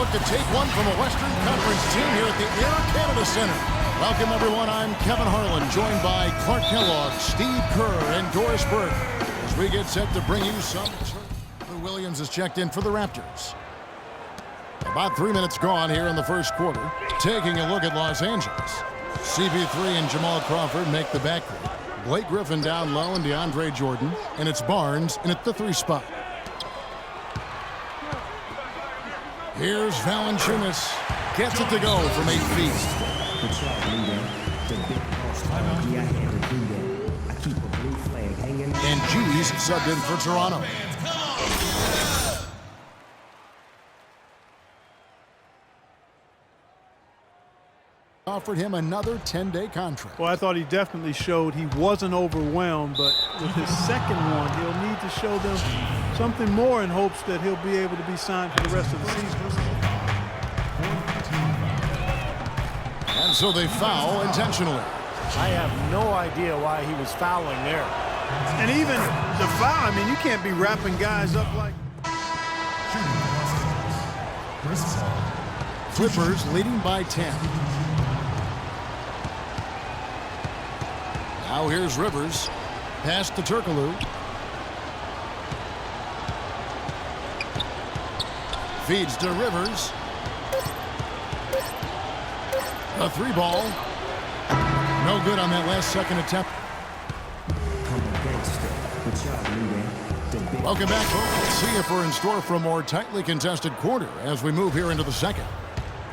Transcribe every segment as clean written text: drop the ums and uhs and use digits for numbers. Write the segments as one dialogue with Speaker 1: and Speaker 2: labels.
Speaker 1: look to take one from a Western Conference team here at the Air Canada Center. Welcome, everyone. I'm Kevin Harlan, joined by Clark Kellogg, Steve Kerr, and Doris Burke, as we get set to bring you some. Lou Williams is checked in for the Raptors. About 3 minutes gone here in the first quarter. Taking a look at Los Angeles. CP3 and Jamal Crawford make the backcourt. Blake Griffin down low and DeAndre Jordan. And it's Barnes in at the 3 spot. Here's Valanciunas. Gets it to go from 8 feet. And G's subbed in for Toronto. Offered him another 10-day contract.
Speaker 2: Well, I thought he definitely showed he wasn't overwhelmed, but with his second one, he'll need to show them something more in hopes that he'll be able to be signed for the rest of the season.
Speaker 1: And so they foul intentionally.
Speaker 3: I have no idea why he was fouling there.
Speaker 2: And even the foul, I mean, you can't be wrapping guys up like...
Speaker 1: Clippers leading by 10. Now here's Rivers. Pass to Turkoglu. Feeds to Rivers. A 3-ball. No good on that last second attempt. Welcome back, folks. Let's see if we're in store for a more tightly contested quarter as we move here into the second.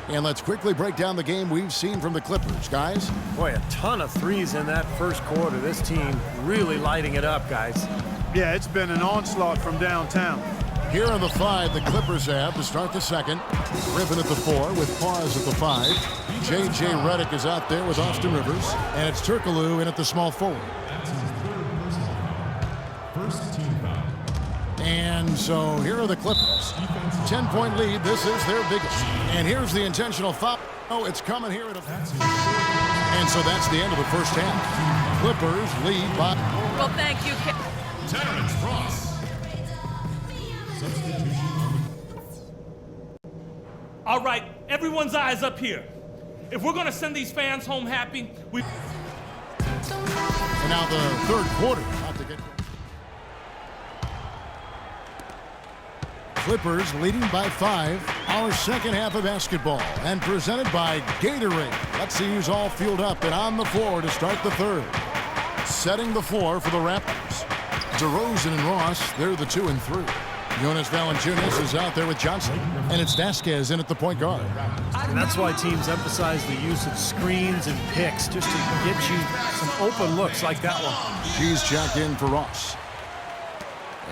Speaker 1: And let's quickly break down the game we've seen from the Clippers, guys.
Speaker 3: Boy, a ton of threes in that first quarter. This team really lighting it up, guys.
Speaker 2: Yeah, it's been an onslaught from downtown.
Speaker 1: Here are the 5 the Clippers have to start the second. Griffin at the 4 with Pause at the 5. J.J. Redick is out there with Austin Rivers. And it's Turkoglu in at the small forward. And so here are the Clippers. 10-point lead. This is their biggest. And here's the intentional foul. Oh, it's coming here at a... And so that's the end of the first half. Clippers lead by...
Speaker 4: Well, thank you,
Speaker 1: Terrence Ross.
Speaker 5: All right, everyone's eyes up here. If we're going to send these fans home happy, we...
Speaker 1: And now the third quarter. About to get... Clippers leading by 5. Our second half of basketball and presented by Gatorade. Let's see who's all fueled up and on the floor to start the third. Setting the floor for the Raptors. DeRozan and Ross, they're the 2 and 3. Jonas Valanciunas is out there with Johnson. And it's Vasquez in at the point guard.
Speaker 3: And that's why teams emphasize the use of screens and picks just to get you some open looks like that one.
Speaker 1: She's checked in for Ross.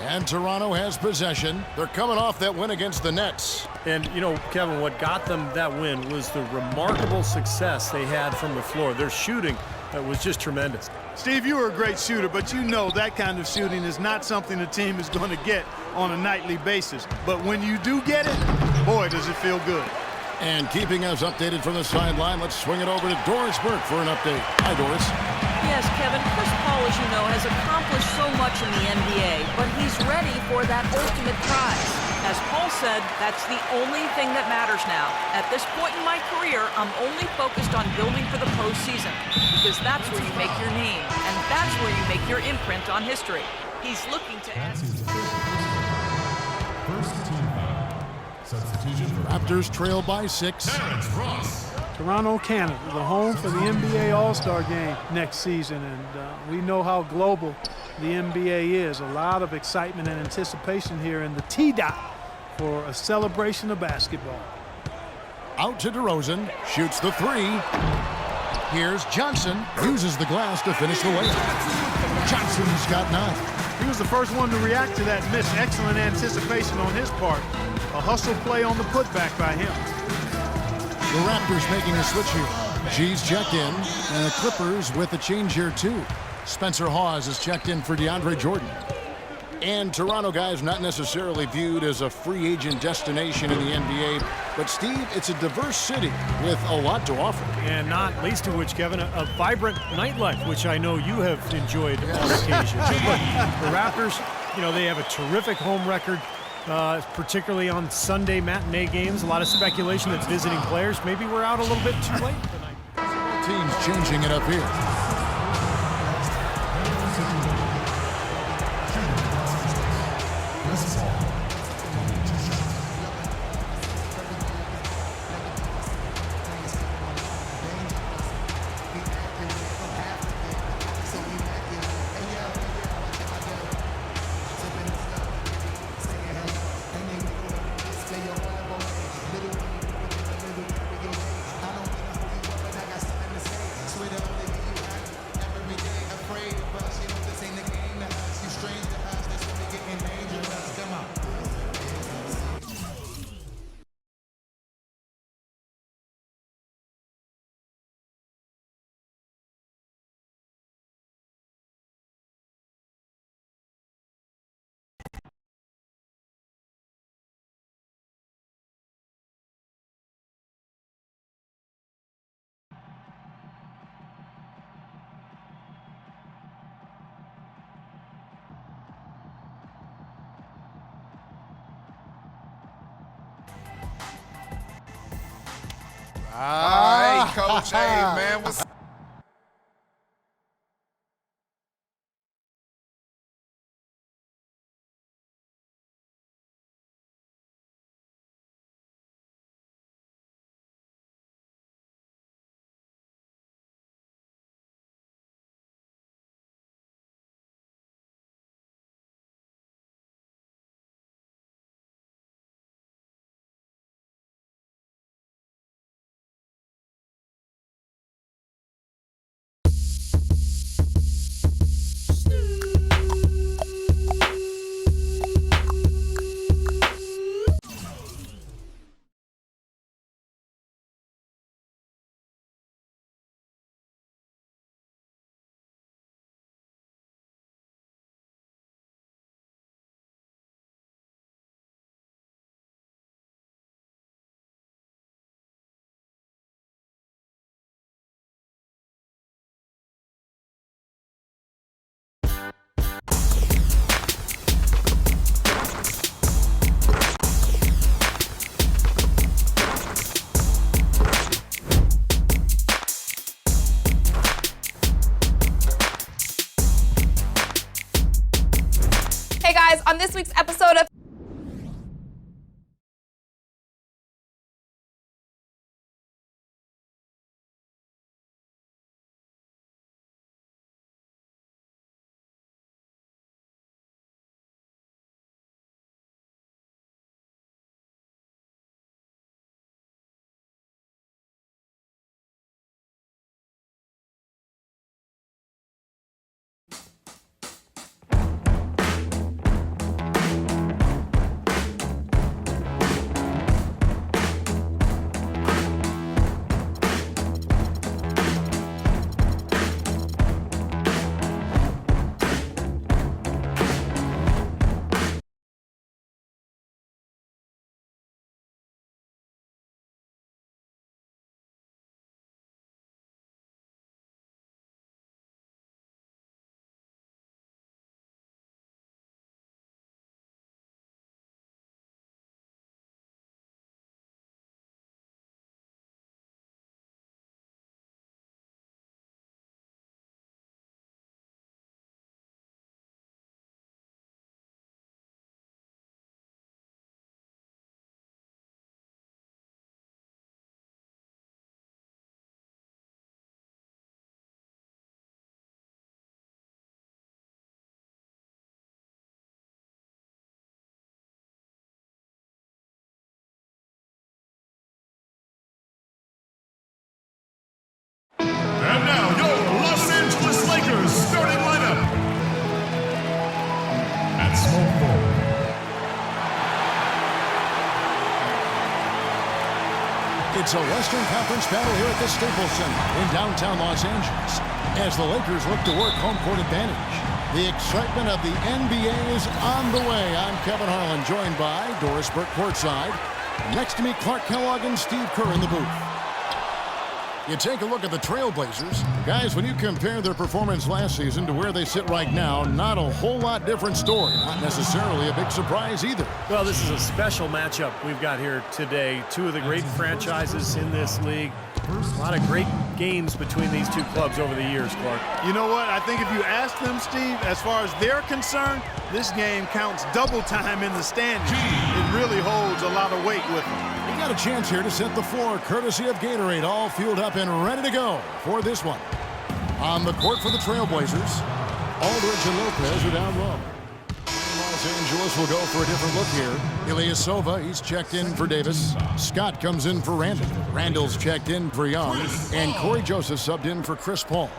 Speaker 1: And Toronto has possession. They're coming off that win against the Nets.
Speaker 3: And, you know, Kevin, what got them that win was the remarkable success they had from the floor. Their shooting was just tremendous.
Speaker 2: Steve, you were a great shooter, but you know that kind of shooting is not something a team is going to get on a nightly basis. But when you do get it, boy, does it feel good.
Speaker 1: And keeping us updated from the sideline, let's swing it over to Doris Burke for an update. Hi, Doris.
Speaker 4: Yes, Kevin, Chris Paul, as you know, has accomplished so much in the NBA, but he's ready for that ultimate prize. As Paul said, that's the only thing that matters now. At this point in my career, I'm only focused on building for the postseason, because that's where you make your name, and that's where you make your imprint on history. He's looking to add...
Speaker 1: Raptors trail by 6.
Speaker 6: Terrence Ross.
Speaker 2: Toronto, Canada, the home for the NBA All-Star Game next season, and we know how global the NBA is. A lot of excitement and anticipation here in the T-Dot for a celebration of basketball.
Speaker 1: Out to DeRozan, shoots the 3. Here's Johnson, uses the glass to finish the layup. Johnson's got 9.
Speaker 2: He was the first one to react to that miss. Excellent anticipation on his part. A hustle play on the putback by him.
Speaker 1: The Raptors making a switch here. G's checked in, and the Clippers with a change here too. Spencer Hawes is checked in for DeAndre Jordan. And Toronto, guys, not necessarily viewed as a free agent destination in the NBA. But, Steve, it's a diverse city with a lot to offer.
Speaker 3: And not least of which, Kevin, a vibrant nightlife, which I know you have enjoyed on occasion. Look, the Raptors, you know, they have a terrific home record. particularly on Sunday matinee games. A lot of speculation that visiting players maybe were out a little bit too late tonight.
Speaker 1: Teams changing it up here.
Speaker 6: All right, Coach. Hey, man, what's
Speaker 7: Hey guys, on this week's episode of
Speaker 8: And now, your Los Angeles Lakers starting lineup. At small forward.
Speaker 1: It's a Western Conference battle here at the Staples Center in downtown Los Angeles as the Lakers look to work home court advantage. The excitement of the NBA is on the way. I'm Kevin Harlan, joined by Doris Burke courtside. Next to me, Clark Kellogg and Steve Kerr in the booth. You take a look at the Trailblazers. Guys, when you compare their performance last season to where they sit right now, not a whole lot different story. Not necessarily a big surprise either.
Speaker 3: Well, this is a special matchup we've got here today. Two of the great franchises in this league. A lot of great games between these two clubs over the years, Clark.
Speaker 2: You know what? I think if you ask them, Steve, as far as they're concerned, this game counts double time in the standings. It really holds a lot of weight with them.
Speaker 1: You got a chance here to set the floor, courtesy of Gatorade, all fueled up and ready to go for this one. On the court for the Trailblazers, Aldridge and Lopez are down low. Los Angeles will go for a different look here. Ilyasova, he's checked in for Davis. Scott comes in for Randall. Randall's checked in for Young. And Corey Joseph subbed in for Chris Paul.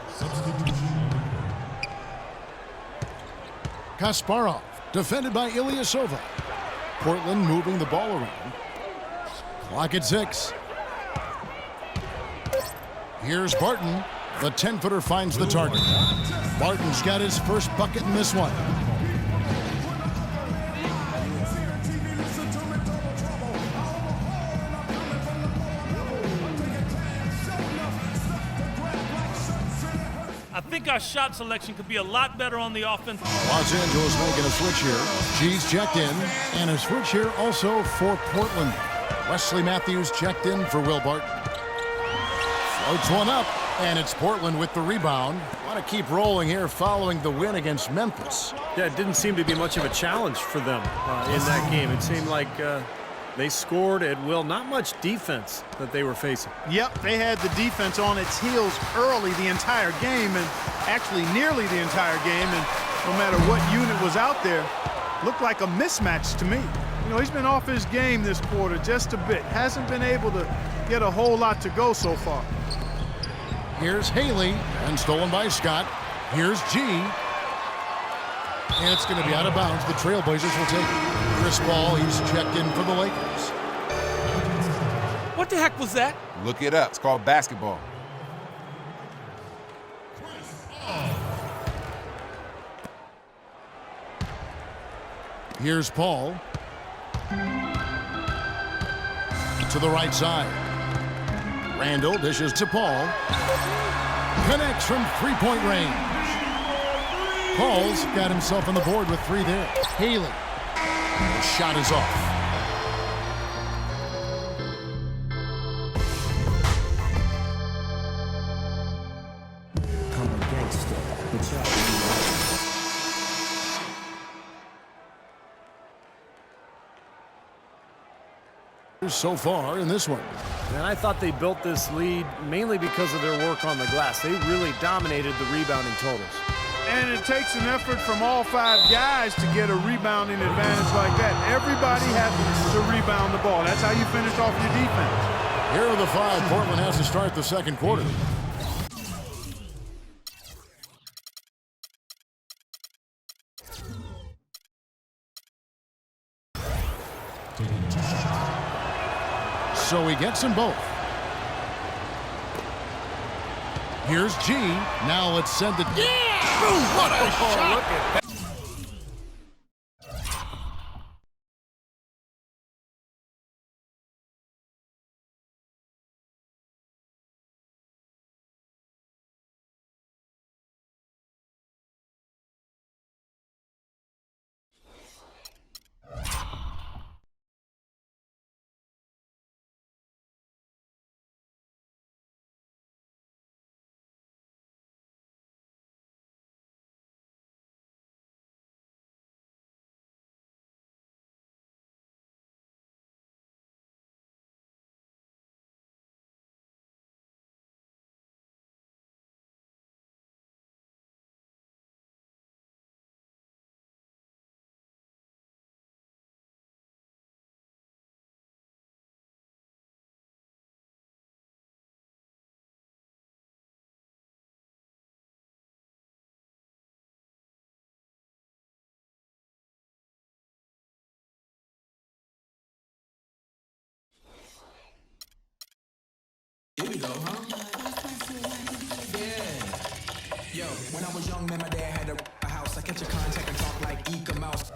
Speaker 1: Kasparov, defended by Ilyasova. Portland moving the ball around. Clock at 6. Here's Barton. The 10-footer finds the target. Barton's got his first bucket in this one.
Speaker 5: I think our shot selection could be a lot better on the offense.
Speaker 1: Los Angeles making a switch here. G's checked in. And a switch here also for Portland. Wesley Matthews checked in for Will Barton. Floats one up, and it's Portland with the rebound. Want to keep rolling here following the win against Memphis.
Speaker 3: Yeah, it didn't seem to be much of a challenge for them in that game. It seemed like they scored at will. Not much defense that they were facing.
Speaker 2: Yep, they had the defense on its heels early the entire game, and actually nearly the entire game, and no matter what unit was out there, looked like a mismatch to me. You know, he's been off his game this quarter just a bit. Hasn't been able to get a whole lot to go so far.
Speaker 1: Here's Haley, and stolen by Scott. Here's G. And it's going to be out of bounds. The Trailblazers will take it. Chris Paul, he's checked in for the Lakers.
Speaker 5: What the heck was that?
Speaker 6: Look it up. It's called basketball.
Speaker 1: Here's Paul. To the right side. Randall dishes to Paul. Connects from three-point range. Paul's got himself on the board with 3 there. Haley. The shot is off.
Speaker 9: I'm a gangster, but y'all
Speaker 1: so far in this one.
Speaker 3: And I thought they built this lead mainly because of their work on the glass. They really dominated the rebounding totals.
Speaker 2: And it takes an effort from all 5 guys to get a rebounding advantage like that. Everybody has to rebound the ball. That's how you finish off your defense.
Speaker 1: Here are the 5 Portland has to start the second quarter. So he gets them both. Here's G. Now let's send it. Yeah! Ooh, what a shot! Look at that.
Speaker 9: Here we go, huh? Yeah. Yo, when I was young, man, my dad had a house. I catch a contact and talk like Eka Mouse.